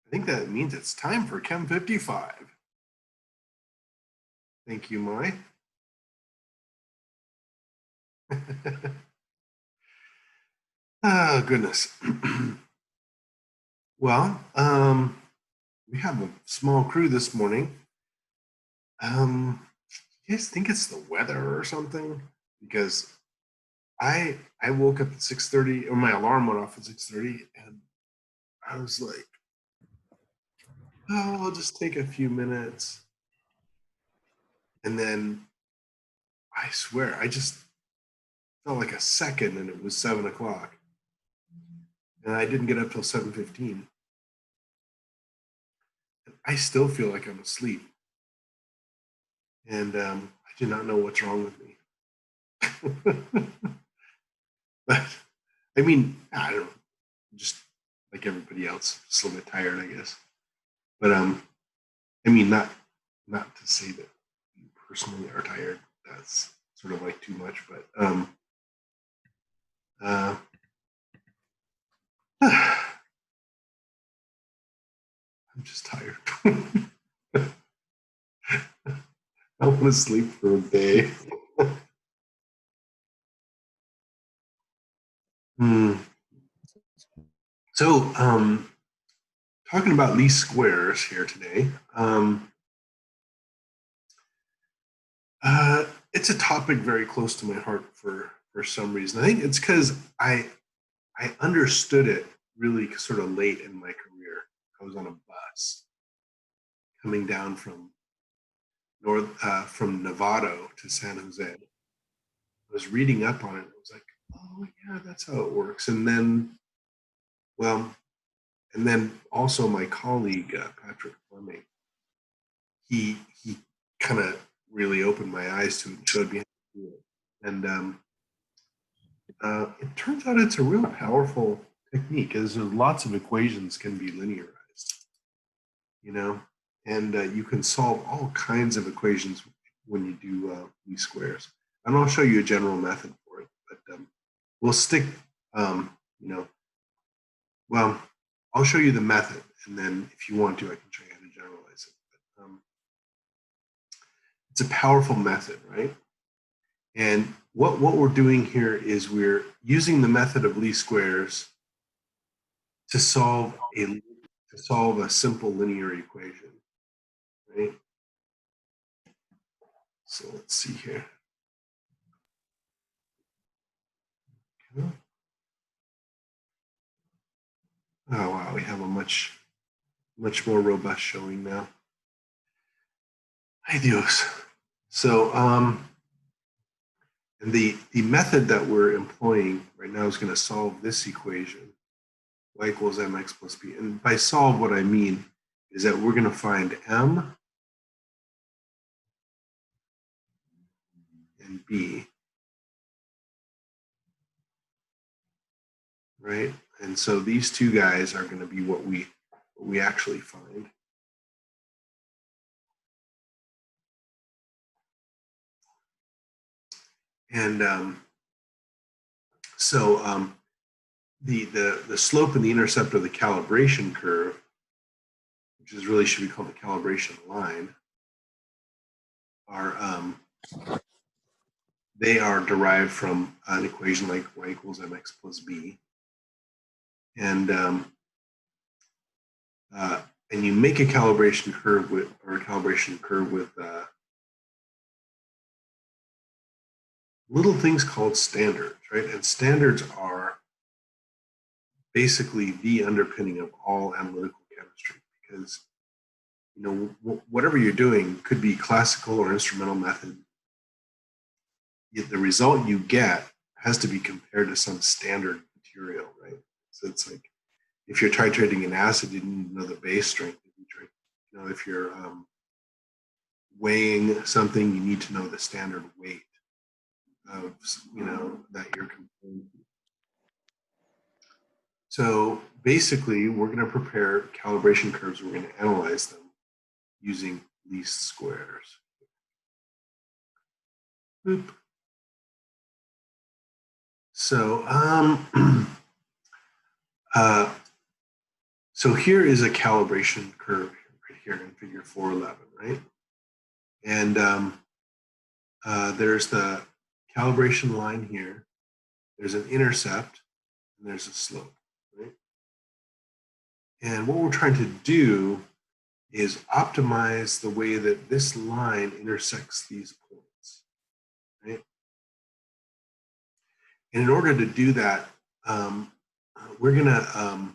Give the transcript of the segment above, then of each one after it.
I think that means it's time for Chem 55. Thank you, Mai. Oh, goodness. Well, we have a small crew this morning. You guys think it's the weather or something? Because I woke up at 6:30, or my alarm went off at 6:30, and I was like, oh, I'll just take a few minutes. And then I swear, I just felt like a second and it was 7 o'clock. And I didn't get up till 7:15. And I still feel like I'm asleep. And I do not know what's wrong with me. But I mean, I don't know, just like everybody else, just a little bit tired, I guess. But I mean, not to say that you personally are tired. That's sort of like too much, but uh, I'm just tired. I want to sleep for a day. Hmm. So, talking about least squares here today. It's a topic very close to my heart for some reason. I think it's because I understood it really sort of late in my career. I was on a bus coming down from Novato to San Jose. I was reading up on it. I was like, oh yeah, that's how it works. And then, well, and then also my colleague Patrick Fleming, he kind of really opened my eyes to it and showed me how to do it. And it turns out it's a real powerful technique, as lots of equations can be linearized, you know, and you can solve all kinds of equations when you do least squares. And I'll show you a general method for it, but we'll stick, you know, well, I'll show you the method, and then if you want to, I can show you how to generalize it. But, it's a powerful method, right? And what we're doing here is we're using the method of least squares to solve a simple linear equation, right? So let's see here. Oh wow, we have a much more robust showing now. Ay Dios. So and the method that we're employing right now is going to solve this equation, y equals mx plus b. And by solve, what I mean is that we're going to find m and b, right? And so these two guys are going to be what we actually find. And so the slope and the intercept of the calibration curve, which is really should be called the calibration line, are they are derived from an equation like y equals mx plus b, and you make a calibration curve with little things called standards, right? And standards are basically the underpinning of all analytical chemistry, because you know whatever you're doing could be classical or instrumental method. Yet the result you get has to be compared to some standard material, right? So it's like if you're titrating an acid, you need to know the base strength. If you're weighing something, you need to know the standard weight of that you're comparing to. So basically, we're going to prepare calibration curves. We're going to analyze them using least squares. Boop. So so here is a calibration curve right here in figure 411, right? And there's the calibration line here. There's an intercept, and there's a slope, right? And what we're trying to do is optimize the way that this line intersects these points, right? And in order to do that, we're going to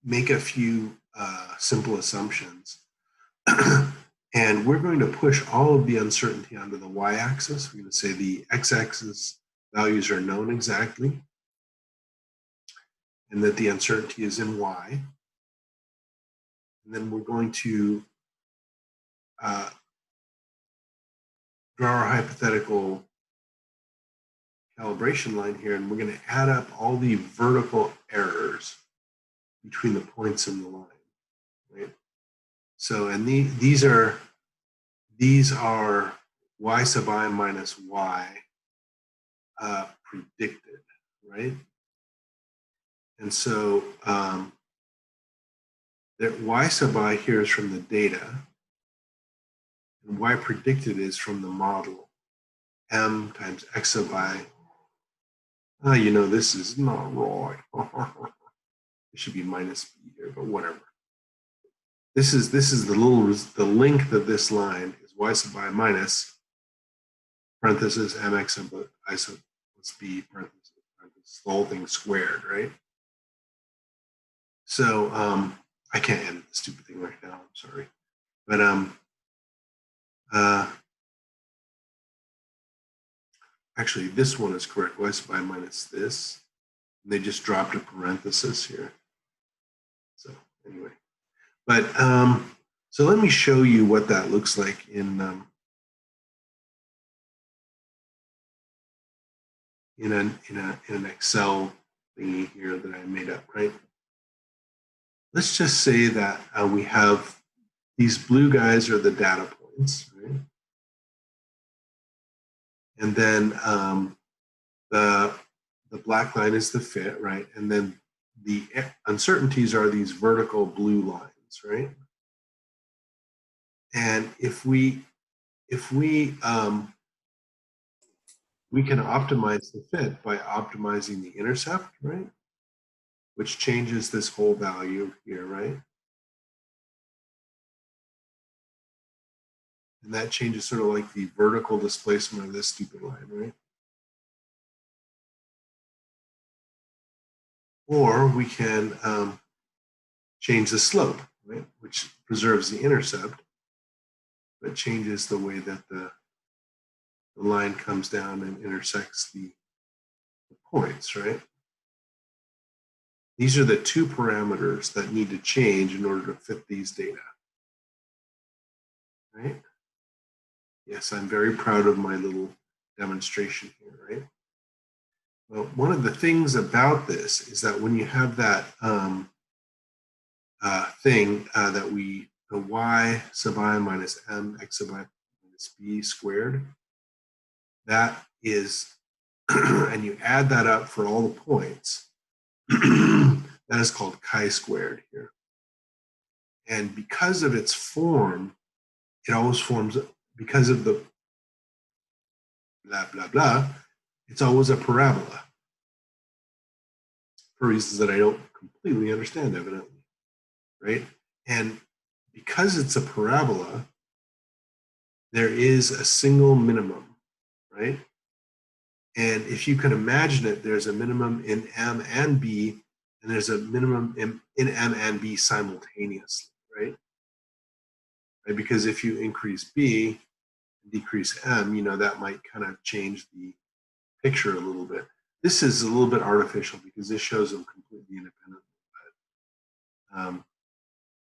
make a few simple assumptions. And we're going to push all of the uncertainty onto the y-axis. We're going to say the x-axis values are known exactly, and that the uncertainty is in y. And then we're going to draw our hypothetical calibration line here, and we're going to add up all the vertical errors between the points in the line, right? So, and these are y sub I minus y predicted, right? And so that y sub I here is from the data, and y predicted is from the model. M times x sub I. This is not right. It should be minus b here, but whatever. This is the length of this line is y sub I minus parenthesis mx sub I sub plus b parenthesis, the whole thing squared, right? So I can't end the stupid thing right now. I'm sorry, but actually this one is correct, y sub I minus this. And they just dropped a parenthesis here. So anyway, but so let me show you what that looks like in an Excel thingy here that I made up, right? Let's just say that we have these blue guys are the data points, right? And then the black line is the fit, right? And then the uncertainties are these vertical blue lines, right? And if we can optimize the fit by optimizing the intercept, right? Which changes this whole value here, right? And that changes sort of like the vertical displacement of this stupid line, right? Or we can change the slope, right? Which preserves the intercept, but changes the way that the line comes down and intersects the points, right? These are the two parameters that need to change in order to fit these data, right? Yes, I'm very proud of my little demonstration here, right? Well, one of the things about this is that when you have that thing that the y sub I minus m x sub I minus b squared, that is, and you add that up for all the points, that is called chi-squared here. And because of its form, it always forms, because of the blah, blah, blah, it's always a parabola for reasons that I don't completely understand, evidently, right? And because it's a parabola, there is a single minimum, right? And if you can imagine it, there's a minimum in M and B, and there's a minimum in M and B simultaneously, right? Because if you increase B and decrease M, that might kind of change the picture a little bit. This is a little bit artificial because this shows them completely independently.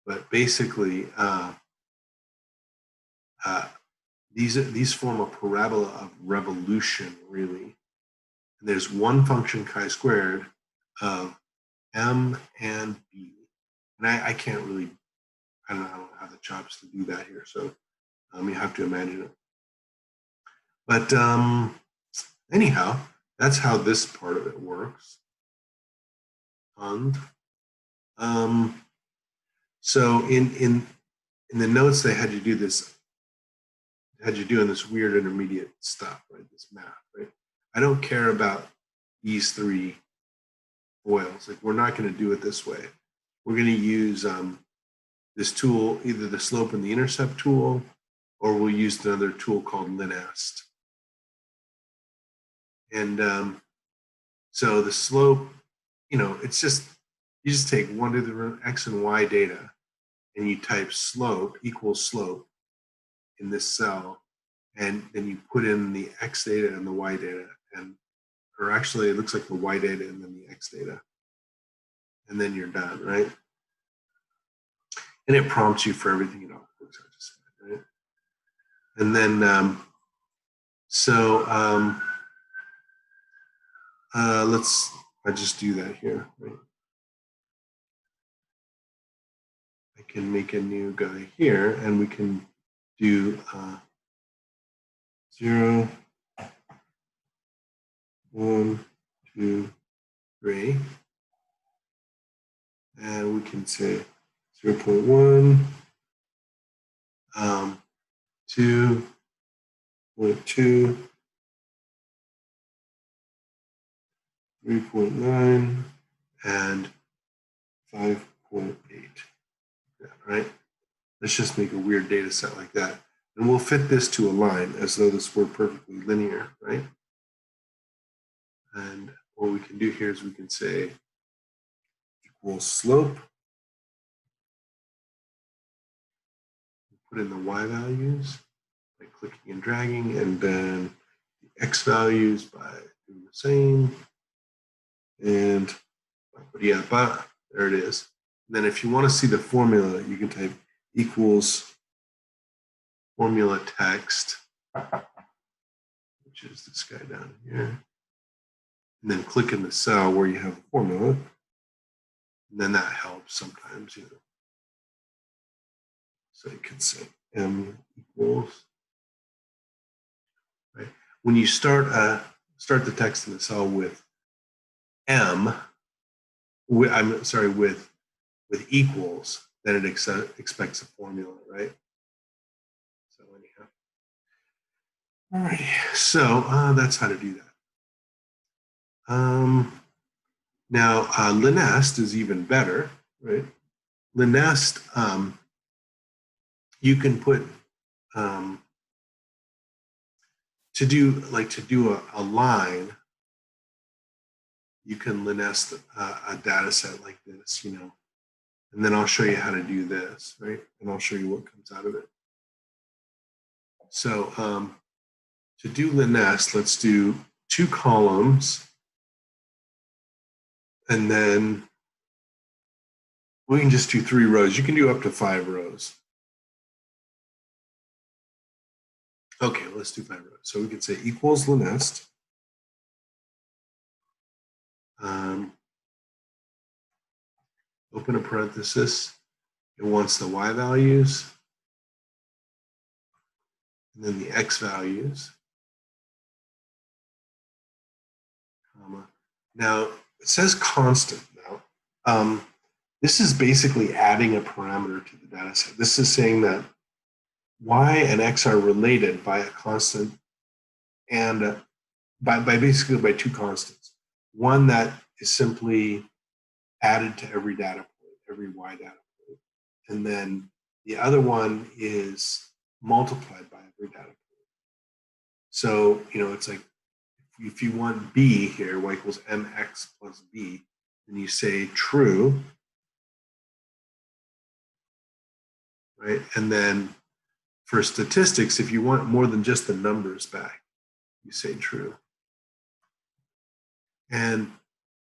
But basically, these form a parabola of revolution, really. And there's one function chi-squared of M and B. And I can't really, I don't have the chops to do that here. So you have to imagine it. But anyhow, that's how this part of it works. And so in the notes, they had you do this, had you doing this weird intermediate stuff, right? This math, right? I don't care about these three foils. Like, we're not going to do it this way. We're going to use this tool, either the slope and the intercept tool, or we'll use another tool called linest. And so the slope, it's just, you just take 1 to the x and y data, and you type slope equals slope in this cell, and then you put in the x data and the y data, or actually it looks like the y data and then the x data, and then you're done, right? And it prompts you for everything it all works out, just right? And then I just do that here, right? I can make a new guy here, and we can do 0, 1, 2, 3, and we can say 0.1, 2.2, 3.9, and 5.8. Right? Let's just make a weird data set like that. And we'll fit this to a line as though this were perfectly linear, right? And what we can do here is we can say equals slope. Put in the y values by clicking and dragging, and then the x values by doing the same. And yeah, but there it is. And then if you want to see the formula, you can type equals formula text, which is this guy down here. And then click in the cell where you have a formula. And then that helps sometimes, you know. So you could say m equals, right? When you start the text in the cell with m, I'm sorry, with equals, then it expects a formula, right? So anyhow, all right. So that's how to do that. Now linest is even better, right? Linest, you can put to do a line. You can linest a data set like this, you know, and then I'll show you how to do this, right? And I'll show you what comes out of it. So to do linest, let's do 2 columns, and then we can just do 3 rows. You can do up to 5 rows. Okay, let's do 5 rows. So we could say equals linest. Open a parenthesis. It wants the y values, and then the x values, comma. Now, it says constant now. This is basically adding a parameter to the data set. This is saying that y and x are related by a constant and by basically by 2 constants. One that is simply added to every data point, every y data point. And then the other one is multiplied by every data point. So, you know, it's like if you want b here, y equals mx plus b, then you say true, right? And then for statistics, if you want more than just the numbers back, you say true. And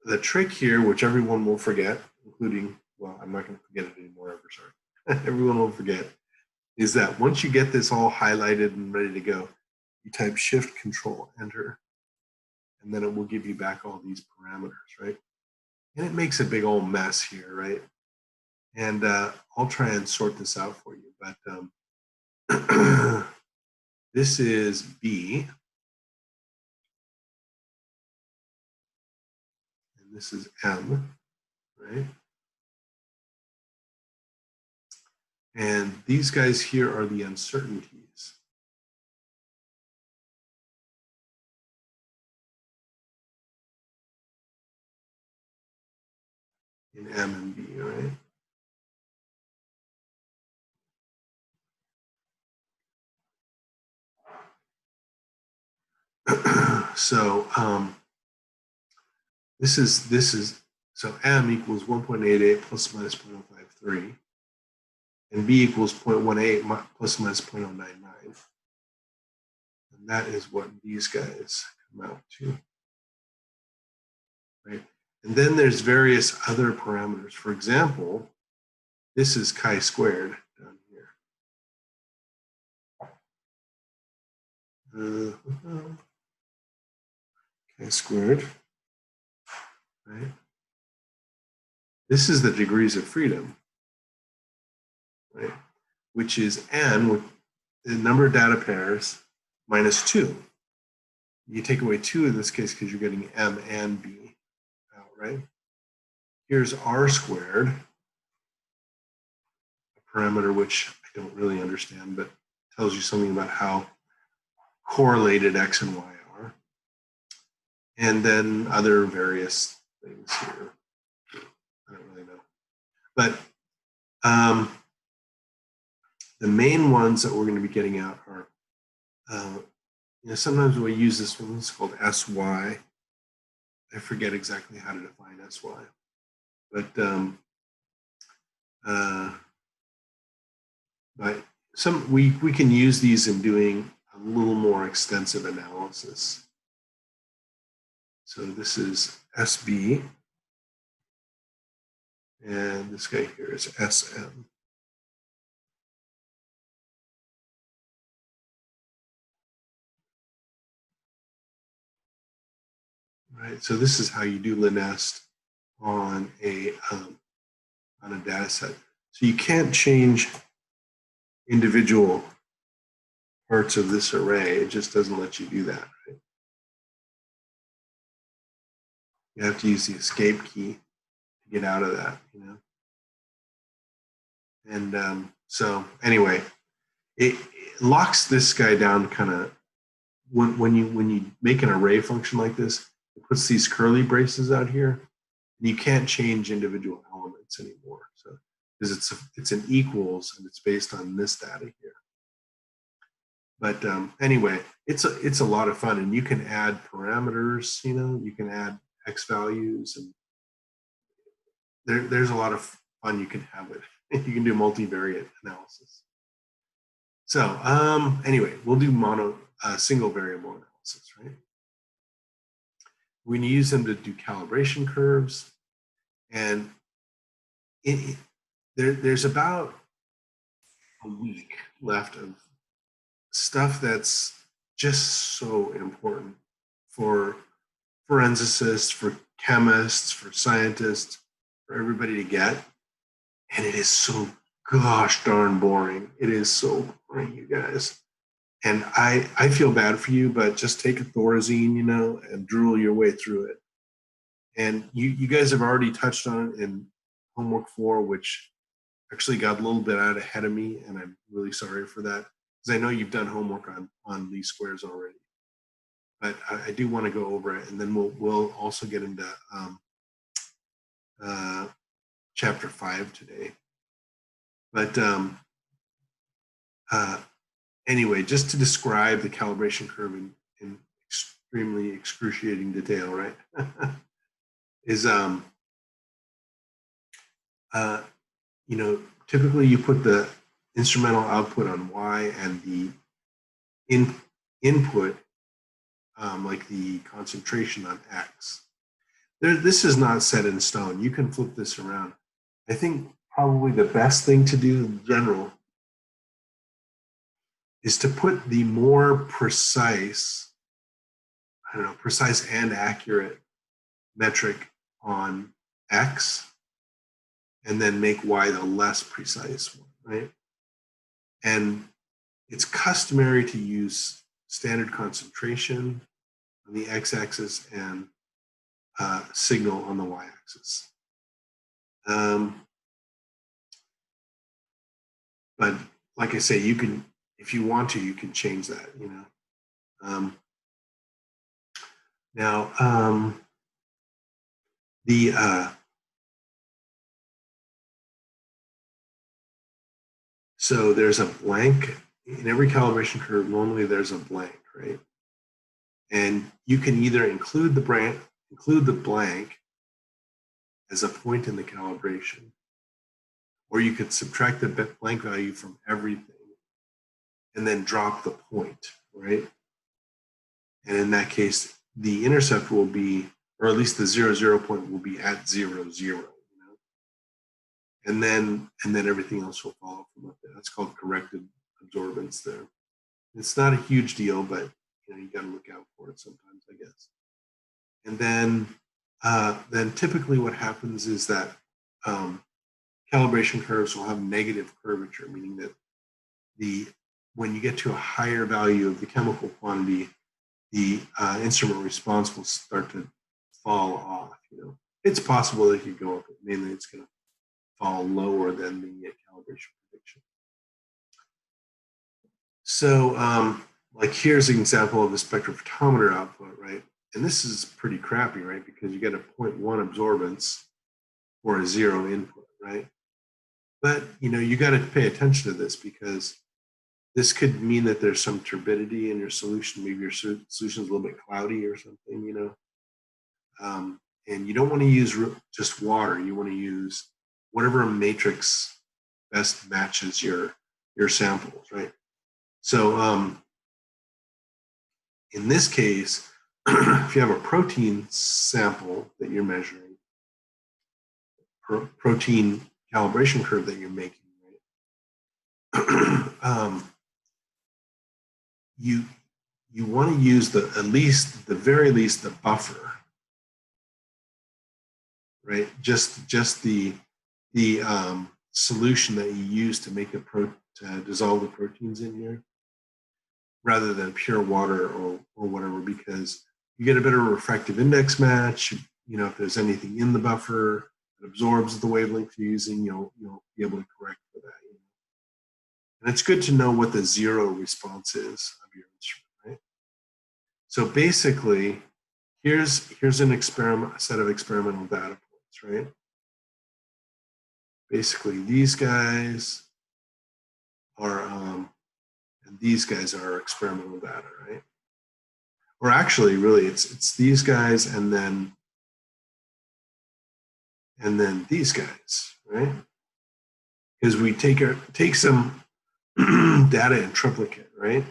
the trick here, which everyone will forget, including, well, I'm not going to forget it anymore ever, sorry. Everyone will forget, is that once you get this all highlighted and ready to go, you type Shift Control Enter, and then it will give you back all these parameters, right? And it makes a big old mess here, right? And I'll try and sort this out for you, but this is B, and this is M, right? And these guys here are the uncertainties. In M and B, right? So this is so M equals 1.88 plus minus 0.053, and B equals 0.18 plus minus 0.099, and that is what these guys come out to, right? And then there's various other parameters. For example, this is chi-squared down here. Chi-squared, right? This is the degrees of freedom, right? Which is n, with the number of data pairs, minus 2. You take away 2 in this case because you're getting M and B out, right? Here's R squared, a parameter which I don't really understand, but tells you something about how correlated X and Y are. And then other various things here. I don't really know. But the main ones that we're going to be getting out are, you know, sometimes we use this one. It's called SY. I forget exactly how to define SY, but we can use these in doing little more extensive analysis. So this is SB, and this guy here is SM. Right, so this is how you do LinNest on a data set. So you can't change individual parts of this array. It just doesn't let you do that. Right? You have to use the escape key to get out of that, you know. And so anyway, it locks this guy down kind of when you make an array function like this. It puts these curly braces out here, and you can't change individual elements anymore. So because it's an equals and it's based on this data here. But anyway, it's a lot of fun, and you can add parameters. You know, you can add x values, and there's a lot of fun you can have with it. You can do multivariate analysis. So anyway, we'll do single variable analysis, right? We use them to do calibration curves, and there's about a week left of stuff that's just so important for forensicists, for chemists, for scientists, for everybody to get. And it is so gosh darn boring. It is so boring, you guys. And I feel bad for you, but just take a Thorazine, you know, and drool your way through it. And you guys have already touched on it in homework 4, which actually got a little bit out ahead of me, and I'm really sorry for that, because I know you've done homework on least squares already. But I do want to go over it, and then we'll also get into chapter 5 today. But anyway, just to describe the calibration curve in extremely excruciating detail, right? Is you know, typically you put the instrumental output on Y and the input, like the concentration, on X. This is not set in stone. You can flip this around. I think probably the best thing to do in general is to put the more precise, precise and accurate metric on X, and then make Y the less precise one, right? And it's customary to use standard concentration on the x-axis and signal on the y-axis. But like I say, you can, if you want to, you can change that, you know. Now, so there's a blank in every calibration curve. Normally there's a blank, right? And you can either include the blank as a point in the calibration, or you could subtract the blank value from everything and then drop the point, right? And in that case, the intercept will be, or at least the 0, 0 point will be at 0, 0, you know? And then everything else will follow from up there. That's called corrected absorbance there. It's not a huge deal, but you know, you got to look out for it sometimes, I guess. And then typically what happens is that calibration curves will have negative curvature, meaning that when you get to a higher value of the chemical quantity, the instrument response will start to fall off. You know, it's possible that it could go up, but mainly it's going to fall lower than the calibration prediction. So, like here's an example of the spectrophotometer output, right? And this is pretty crappy, right? Because you get a 0.1 absorbance or a 0 input, right? But you know, you got to pay attention to this, because this could mean that there's some turbidity in your solution. Maybe your solution is a little bit cloudy or something, you know. And you don't want to use just water. You want to use whatever matrix best matches your samples, right? So in this case, if you have a protein sample that you're measuring, protein calibration curve that you're making, right? You want to use the very least the buffer, right? Just the solution that you use to make to dissolve the proteins in here, rather than pure water or whatever, because you get a better refractive index match. You know, if there's anything in the buffer that absorbs the wavelength you're using, you'll be able to correct for that. You know? And it's good to know what the zero response is of your instrument, right? So basically, here's an set of experimental data points, right? Basically, these guys are and these guys are experimental data, right? Or actually, really, it's these guys and then these guys, right? Because we take some data in triplicate, right?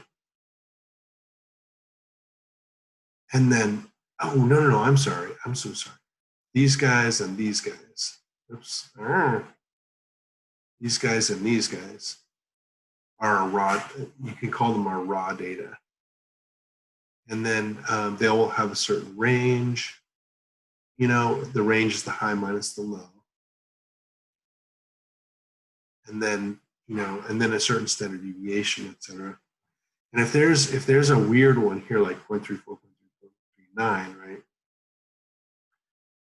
And then, oh no, I'm sorry, I'm so sorry. These guys and these guys. Oops. These guys and these guys are raw. You can call them our raw data. And then they will have a certain range. You know, the range is the high minus the low. And then, you know, and then a certain standard deviation, et cetera. And if there's a weird one here, like 0.34, 0.39, right?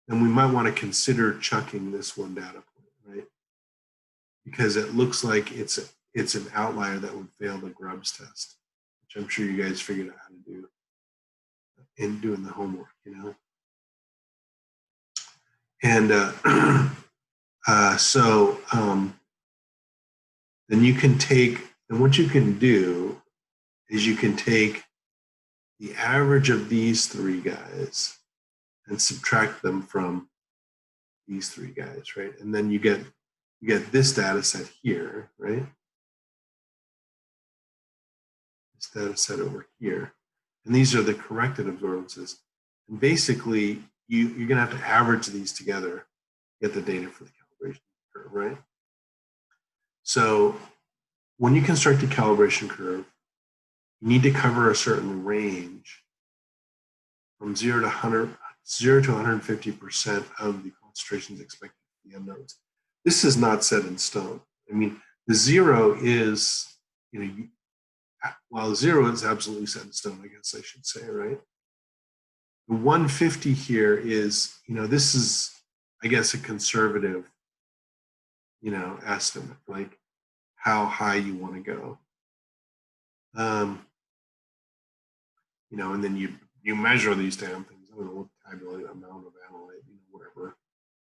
Then we might want to consider chucking this one data point, right? Because it looks like it's an outlier that would fail the Grubbs test, which I'm sure you guys figured out how to do in doing the homework, you know. And then you can take, and what you can do is you can take the average of these three guys and subtract them from these three guys, right? And then you get this data set here, right? This data set over here. And these are the corrected absorbances. And basically, you're going to have to average these together, get the data for the calibration curve, right? So when you construct a calibration curve, you need to cover a certain range from 0 to 150% of the concentrations expected for the unknowns. This is not set in stone. I mean, the zero is, you know, while zero is absolutely set in stone, I guess I should say, right? The 150 here is, you know, this is, I guess, a conservative, you know, estimate, like how high you want to go. You know, and then you measure these damn things. I don't know what tabulate amount of analyte, you know, whatever.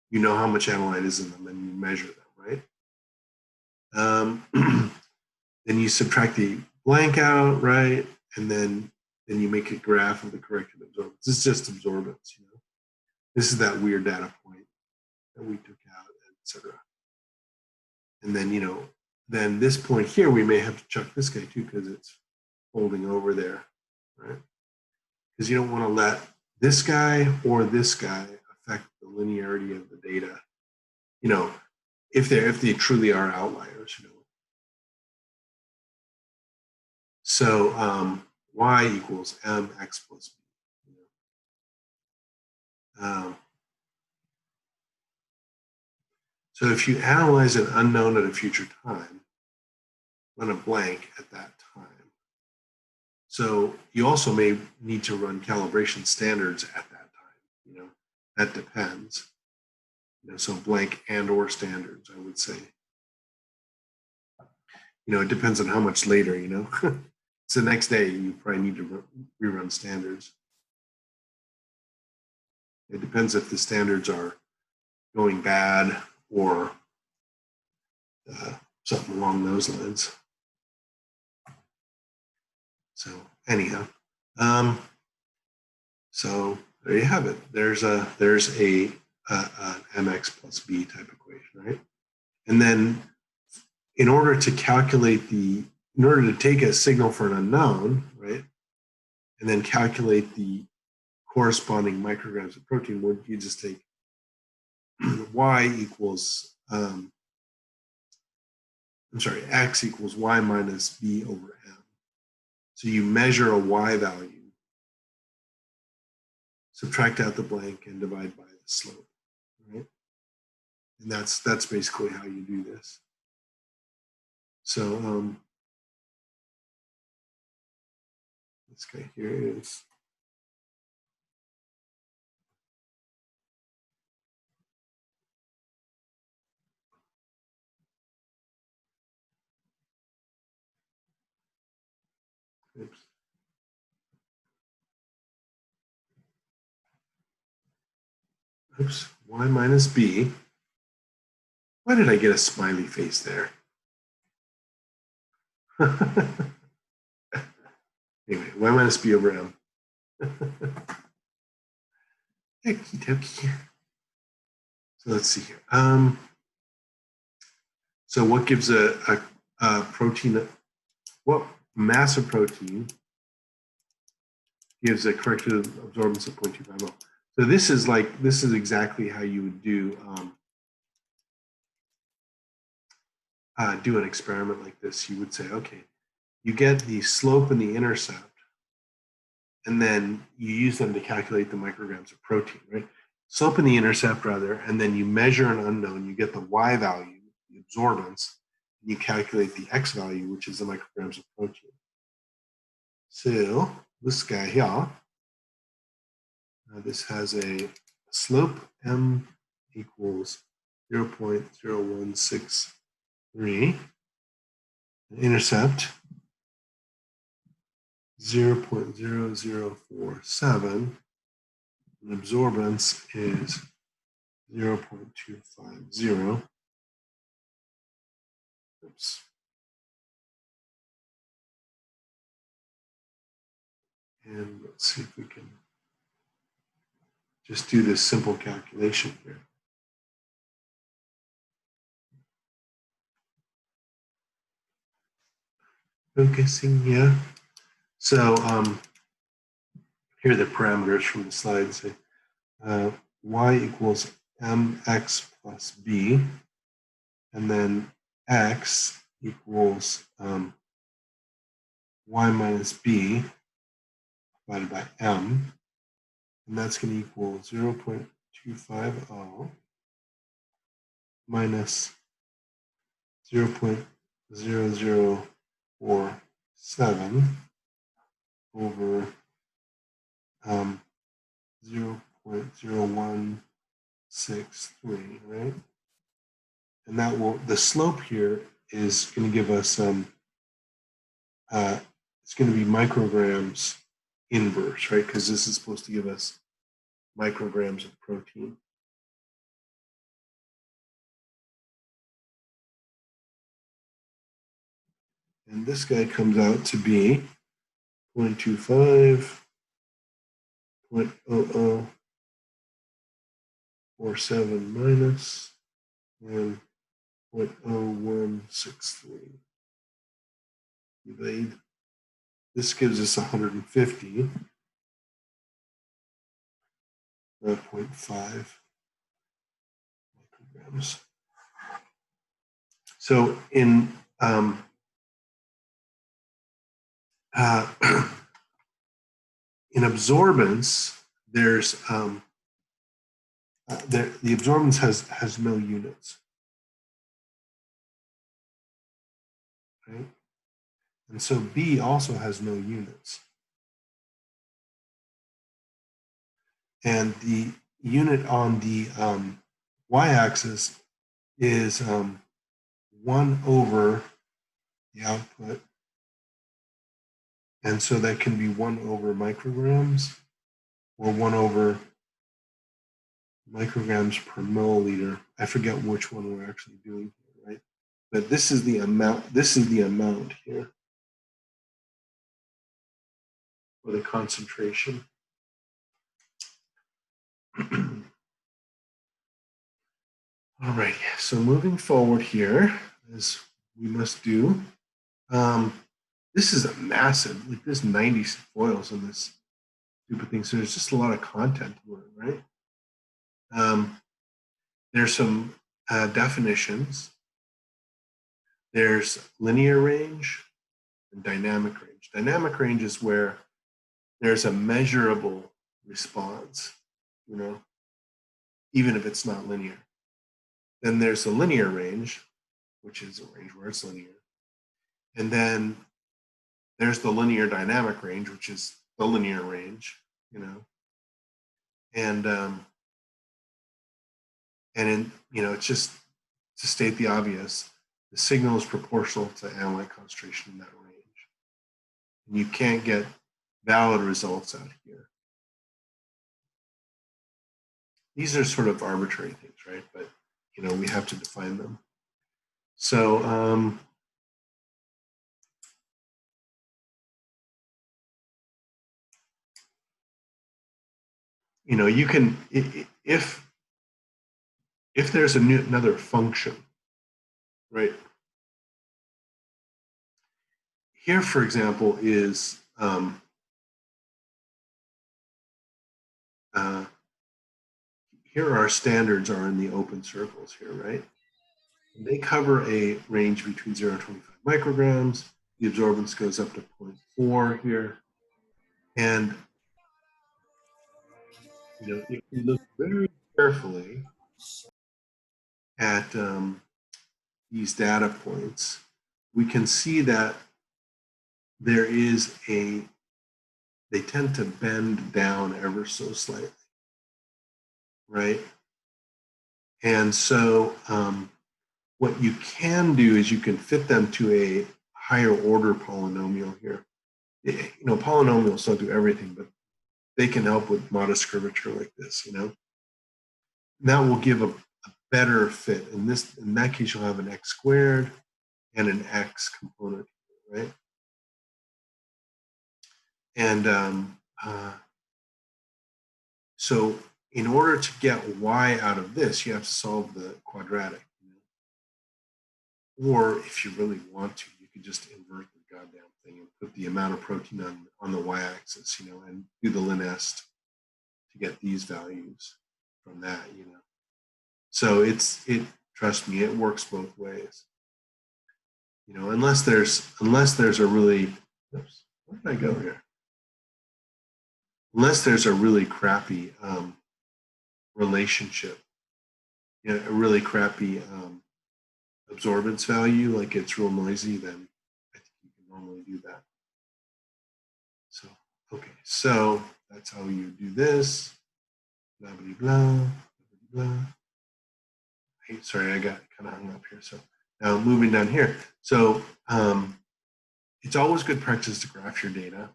You know how much analyte is in them, and you measure them, right? Then you subtract the blank out, right? And then you make a graph of the corrected absorbance. This is just absorbance, you know. This is that weird data point that we took out, etc. And then, you know, then this point here, we may have to chuck this guy too because it's folding over there, right? Because you don't want to let this guy or this guy affect the linearity of the data, you know, if they truly are outliers, you know. So y equals mx plus b. You know? So if you analyze an unknown at a future time, run a blank at that time. So you also may need to run calibration standards at that time. You know, that depends. You know, so blank and or standards, I would say. You know, it depends on how much later, you know. It's the next day, you probably need to rerun standards. It depends if the standards are going bad or something along those lines. So anyhow, so there you have it. There's an mx plus b type equation, right? And then in order to take a signal for an unknown, right, and then calculate the corresponding micrograms of protein, would you just take y equals, x equals y minus b over m. So you measure a y value, subtract out the blank, and divide by the slope, right? And that's basically how you do this. So this guy here is y minus b. Why did I get a smiley face there? Anyway, y minus b over m. Okie dokie. So let's see here. So what gives a protein, what mass of protein gives a corrected absorbance of 0.250? So this is exactly how you would do an experiment like this. You would say, okay, you get the slope and the intercept, and then you use them to calculate the micrograms of protein, right? Slope and the intercept, rather, and then you measure an unknown, you get the y value, the absorbance, and you calculate the x value, which is the micrograms of protein. So this guy here, this has a slope m equals 0.0163, an intercept 0.0047, and absorbance is 0.250. Oops. And let's see if we can just do this simple calculation here. Focusing here. So here are the parameters from the slide. Say y equals mx plus b, and then x equals y minus b divided by m, and that's going to equal 0.250 minus 0.0047 over 0.0163, right? And that will, the slope here is going to give us it's going to be micrograms inverse, right? Because this is supposed to give us micrograms of protein. And this guy comes out to be 0.25, 0.0047 minus, and 0.0163. Evade. This gives us 150, 0.5 micrograms. So in in absorbance, there's the absorbance has no units, right? And so B also has no units. And the unit on the y-axis is 1 over the output. And so that can be 1 over micrograms or 1 over micrograms per milliliter. I forget which one we're actually doing here, right? But this is the amount here for the concentration. All right, so moving forward here, as we must do, this is a massive, like there's 90 foils in this stupid thing. So there's just a lot of content to learn, right? There's some definitions. There's linear range and dynamic range. Dynamic range is where there's a measurable response, you know, even if it's not linear. Then there's the linear range, which is a range where it's linear. And then there's the linear dynamic range, which is the linear range, you know. And it's just to state the obvious, the signal is proportional to analyte concentration in that range. And you can't get valid results out here. These are sort of arbitrary things, right? But, we have to define them. So, you can, if there's another function, right? Here, for example, is here our standards are in the open circles here, right? And they cover a range between 0 and 25 micrograms. The absorbance goes up to 0.4 here. And, if we look very carefully at these data points, we can see that there is they tend to bend down ever so slightly, right? And so what you can do is you can fit them to a higher order polynomial here. Polynomials don't do everything, but they can help with modest curvature like this, And that will give a better fit. In that case, you'll have an x squared and an x component, right? And so in order to get y out of this, you have to solve the quadratic. Or if you really want to, you could just invert the goddamn thing and put the amount of protein on the y-axis, and do the linest to get these values from that, So trust me, it works both ways. Unless there's a really, oops, where did I go here? Unless there's a really crappy relationship, a really crappy absorbance value, like it's real noisy, then I think you can normally do that. So, okay, so that's how you do this. Blah, blah, blah, blah, blah. Hey, sorry, I got kind of hung up here. So now moving down here. So it's always good practice to graph your data,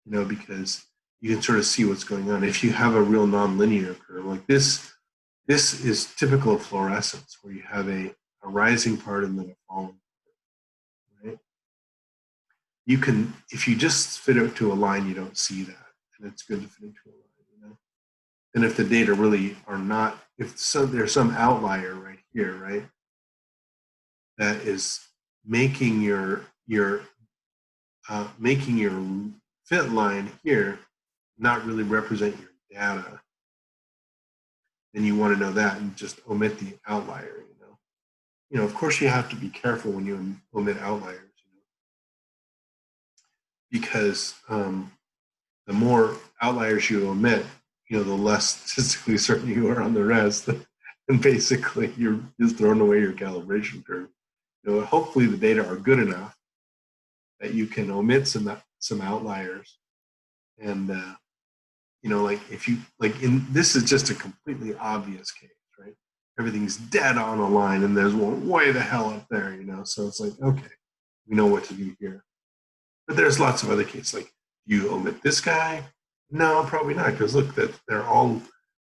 because you can sort of see what's going on. If you have a real nonlinear curve like this is typical of fluorescence, where you have a rising part and then a falling part, right? You can, if you just fit it to a line, you don't see that, and it's good to fit into a line, And if the data really are not, if there's some outlier right here, right, that is making your fit line here not really represent your data, then you want to know that and just omit the outlier, of course you have to be careful when you omit outliers, because the more outliers you omit, the less statistically certain you are on the rest, and basically you're just throwing away your calibration curve. Hopefully the data are good enough that you can omit some outliers, and like if you this is just a completely obvious case, right? Everything's dead on a line, and there's one way the hell up there, So it's like, okay, we know what to do here. But there's lots of other cases, like, you omit this guy? No, probably not, because look, that they're all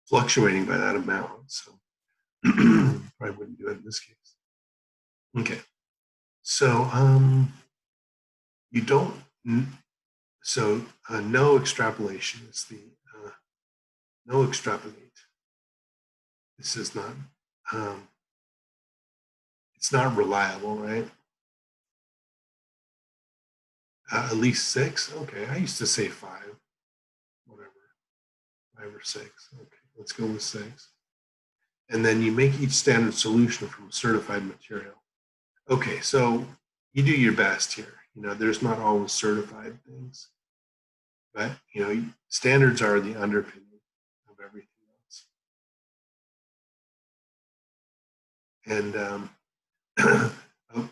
fluctuating by that amount. So probably wouldn't do it in this case. Okay. So you don't. So no extrapolation is the no extrapolate. This is not. It's not reliable, right? At least 6. Okay, I used to say 5. Whatever, 5 or 6. Okay, let's go with 6. And then you make each standard solution from a certified material. Okay, so you do your best here. There's not always certified things, but standards are the underpinning of everything else. And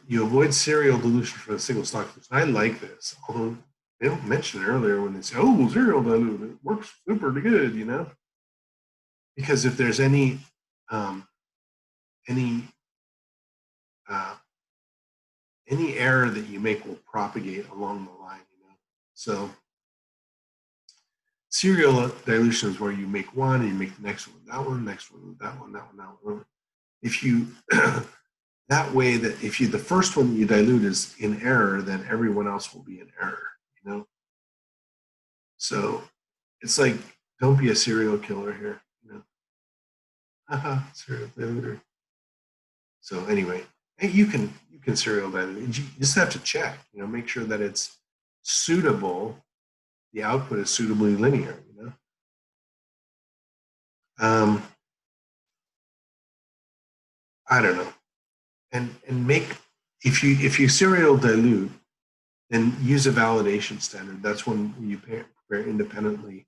you avoid serial dilution for a single stock. I like this, although they don't mention it earlier when they say, "Oh, serial dilute, it works super good," because if there's um, any uh, any error that you make will propagate along the line. So serial dilution is where you make one and you make the next one with that one, next one with that one, that one, that one. If you that way that if the first one you dilute is in error, then everyone else will be in error. So it's like, don't be a serial killer here. Serial diluter. So anyway, hey, you can serial dilute. You just have to check, make sure that it's suitable. The output is suitably linear. I don't know. And make if you serial dilute, then use a validation standard. That's when you prepare independently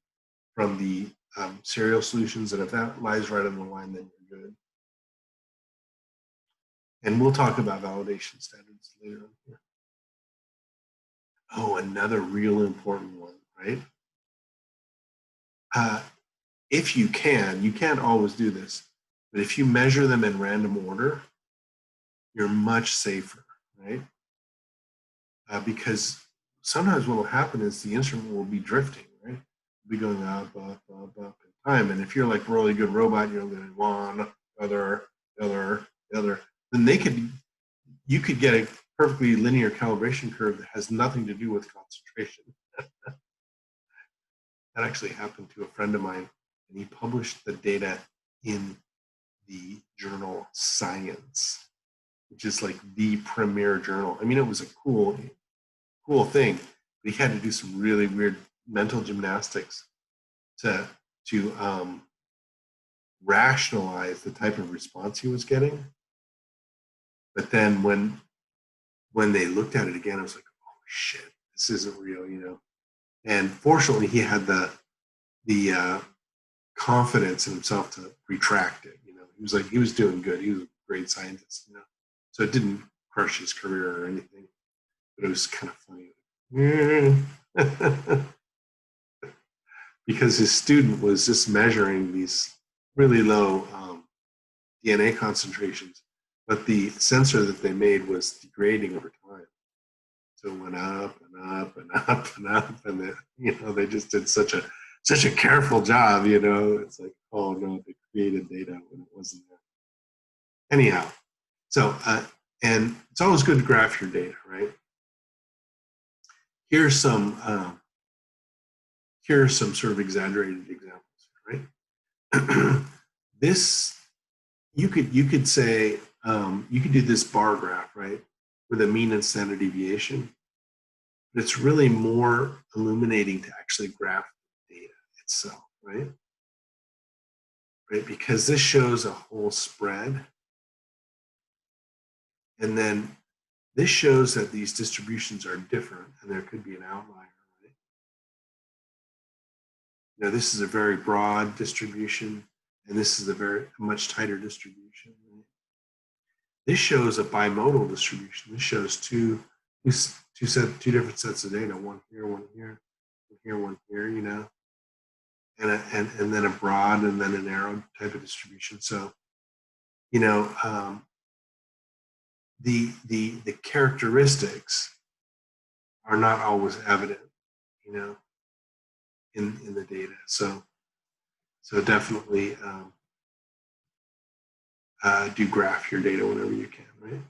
from the serial solutions, and if that lies right on the line, then you're good. And we'll talk about validation standards later on here. Oh, another real important one, right? If you can't always do this, but if you measure them in random order, you're much safer, right? Because sometimes what will happen is the instrument will be drifting, right? It'll be going up, up, up, up in time. And if you're like a really good robot, you're going one, other, then you could get a perfectly linear calibration curve that has nothing to do with concentration. That actually happened to a friend of mine, and he published the data in the journal Science, which is like the premier journal. I mean, it was a cool thing, but he had to do some really weird mental gymnastics to rationalize the type of response he was getting. But then when they looked at it again, I was like, oh shit, this isn't real. And fortunately, he had the confidence in himself to retract it. He was doing good. He was a great scientist. So it didn't crush his career or anything. But it was kind of funny. Because his student was just measuring these really low DNA concentrations, but the sensor that they made was degrading over time. So it went up and up and up and up, and they just did such a careful job. It's like, oh no, they created data when it wasn't there. Anyhow, so and it's always good to graph your data, right? Here's some sort of exaggerated examples, right? This you could say you could do this bar graph, right, with a mean and standard deviation, but it's really more illuminating to actually graph the data itself, right? Right, because this shows a whole spread, and then this shows that these distributions are different, and there could be an outlier, right? This is a very broad distribution, and this is a much tighter distribution. Right? This shows a bimodal distribution. This shows two different sets of data, one here, one here, one here, one here, and then a broad and then a narrow type of distribution. So, the characteristics are not always evident, in the data. So definitely do graph your data whenever you can, right?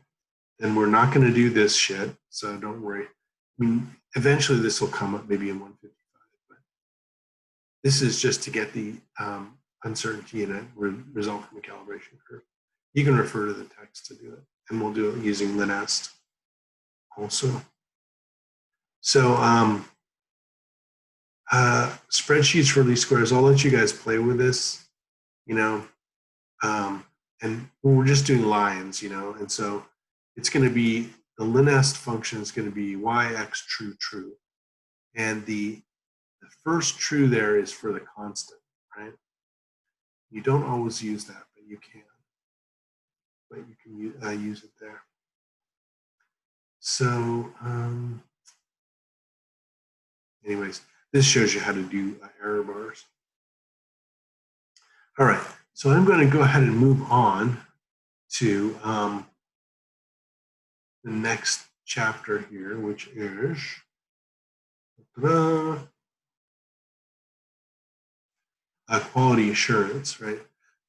And we're not going to do this shit, so don't worry. I mean, eventually this will come up maybe in 155, but this is just to get the uncertainty in a result from a calibration curve. You can refer to the text to do it, and we'll do it using linest also. So spreadsheets for least squares. I'll let you guys play with this, you know, and we're just doing lines, you know, and so it's going to be the linest function is going to be yx true, and the first true there is for the constant, right? You don't always use that, but you can. But you can use it there. So, anyways, this shows you how to do error bars. All right, so I'm going to go ahead and move on to the next chapter here, which is quality assurance, right?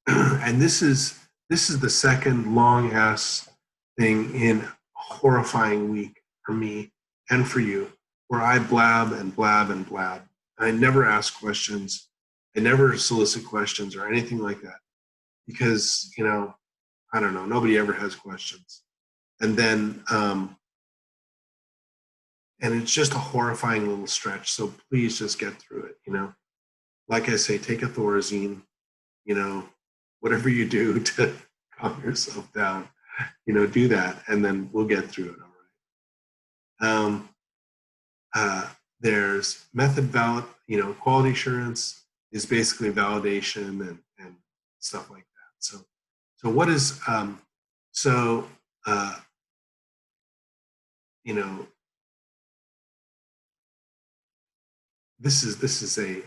And this is the second long ass thing in a horrifying week for me and for you, where I blab and blab and blab. I never ask questions. I never solicit questions or anything like that because, you know, I don't know, nobody ever has questions. And then, and it's just a horrifying little stretch. So please just get through it, you know. Like I say, take a Thorazine, you know, whatever you do to calm yourself down, you know, do that, and then we'll get through it, all right. There's method valid, you know, quality assurance is basically validation and stuff like that. So what is, you know, this is a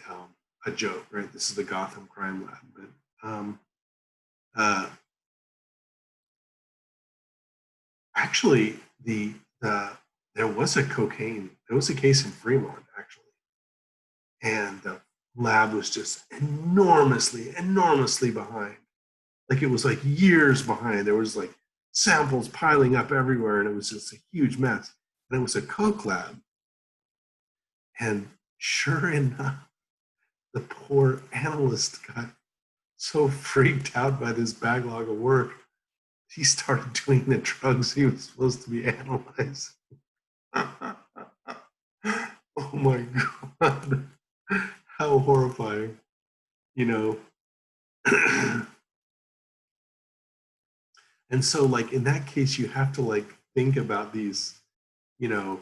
joke, right? This is the Gotham Crime Lab, but actually there was a case in Fremont actually, and the lab was just enormously behind. Like it was like years behind. There was like samples piling up everywhere, and it was just a huge mess. And it was a coke lab, and sure enough, the poor analyst got so freaked out by this backlog of work, he started doing the drugs he was supposed to be analyzing. Oh my God. How horrifying, you know. And so, like, in that case, you have to, like, think about these, you know,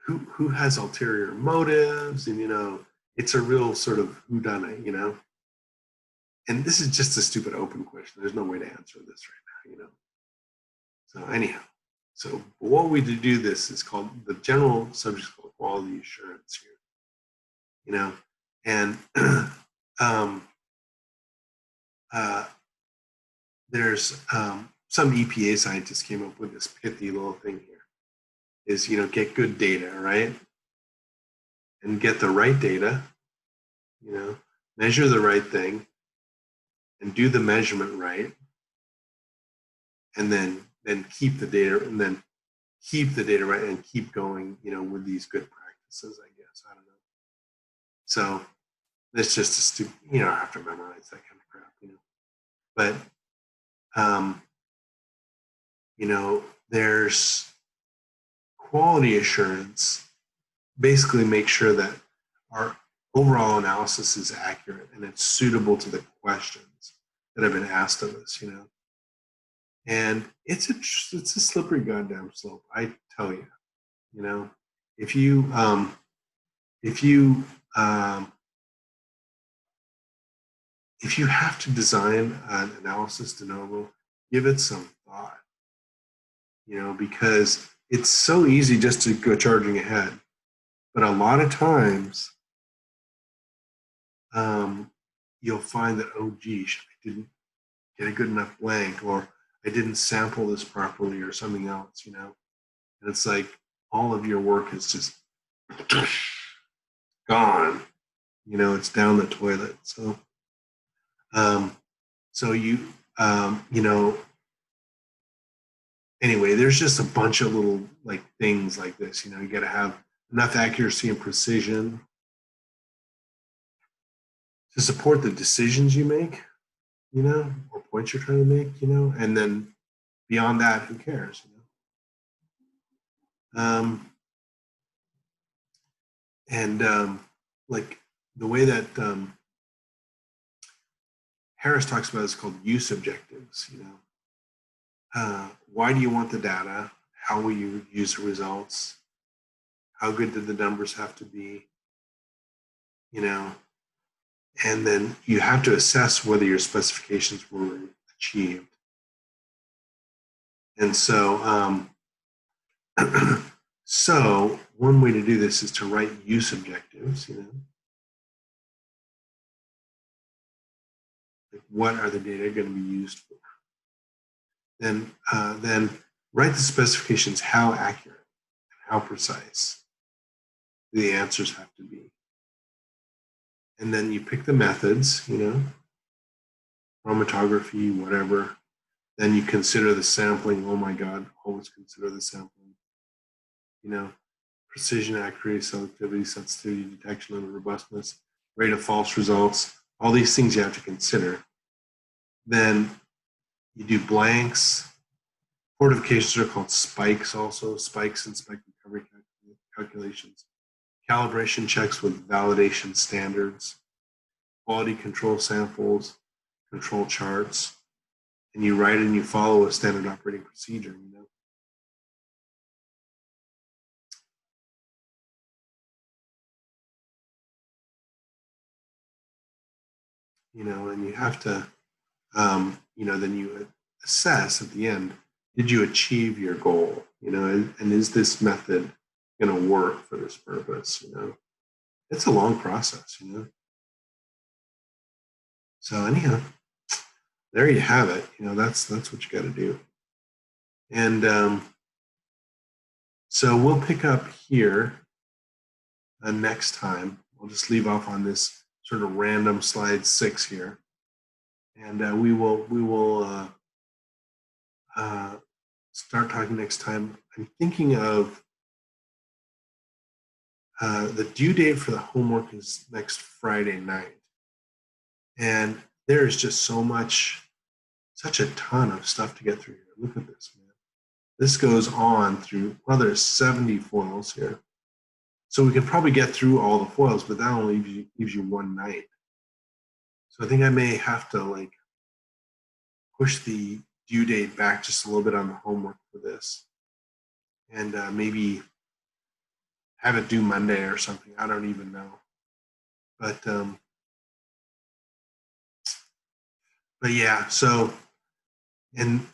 who has ulterior motives, and, you know, it's a real sort of whodunit, you know. And this is just a stupid open question. There's no way to answer this right now, you know. So anyhow, so what we do this is called the general subject called quality assurance here, you know, and there's some EPA scientists came up with this pithy little thing here, is, you know, get good data, right? And get the right data, you know, measure the right thing and do the measurement right. And then keep the data, and then keep the data right and keep going, you know, with these good practices, I guess. I don't know. So it's just a stupid, you know, I have to memorize that kind of crap, you know. But you know, there's quality assurance, basically make sure that our overall analysis is accurate and it's suitable to the questions that have been asked of us, you know. And it's a slippery goddamn slope, I tell you. You know, if you have to design an analysis de novo, give it some thought. You know, because it's so easy just to go charging ahead, but a lot of times you'll find that, oh geez, I didn't get a good enough blank, or I didn't sample this properly, or something else, you know. And it's like all of your work is just gone, you know, it's down the toilet. So you know, anyway, there's just a bunch of little like things like this, you know. You got to have enough accuracy and precision to support the decisions you make, you know, or points you're trying to make, you know. And then beyond that, who cares, you know. And like the way that Harris talks about is called use objectives. Why do you want the data? How will you use the results? How good did the numbers have to be? And then you have to assess whether your specifications were achieved. And so, so one way to do this is to write use objectives. Like what are the data going to be used for? Then write the specifications. How accurate and how precise do the answers have to be? And then you pick the methods, chromatography, whatever. Then you consider the sampling. Oh my God, always consider the sampling. Precision, accuracy, selectivity, sensitivity, detection, and robustness, rate of false results, all these things you have to consider. Then you do blanks. Fortifications are called spikes also, spikes and spike recovery calculations. Calibration checks with validation standards, quality control samples, control charts, and you write and you follow a standard operating procedure, and you have to, then you assess at the end, did you achieve your goal, and is this method going to work for this purpose, It's a long process, So anyhow, there you have it. That's what you got to do. And so we'll pick up here next time. We'll just leave off on this sort of random slide 6 here, and we will start talking next time. I'm thinking of the due date for the homework is next Friday night, and there's just such a ton of stuff to get through here. Look at this, man. This goes on through, well, there's 70 foils here. So we can probably get through all the foils, but that only gives you one night. So I think I may have to push the due date back just a little bit on the homework for this, and maybe have it due Monday or something. I don't even know. But yeah, so and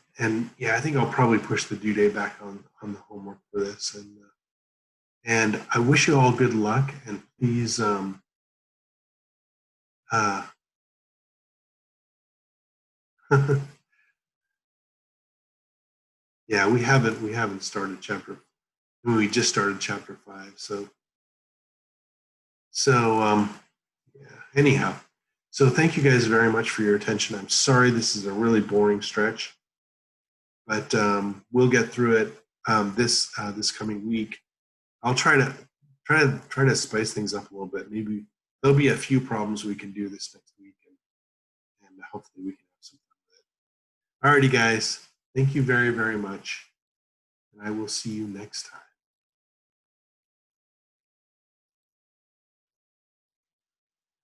yeah, I think I'll probably push the due date back on the homework for this, and I wish you all good luck, and please yeah, we haven't started we just started chapter 5, so yeah, anyhow, so thank you guys very much for your attention. I'm sorry this is a really boring stretch, but we'll get through it this coming week. I'll try to spice things up a little bit. Maybe there'll be a few problems we can do this next week, and hopefully we can have some fun with it. Alrighty, guys. Thank you very, very much, and I will see you next time.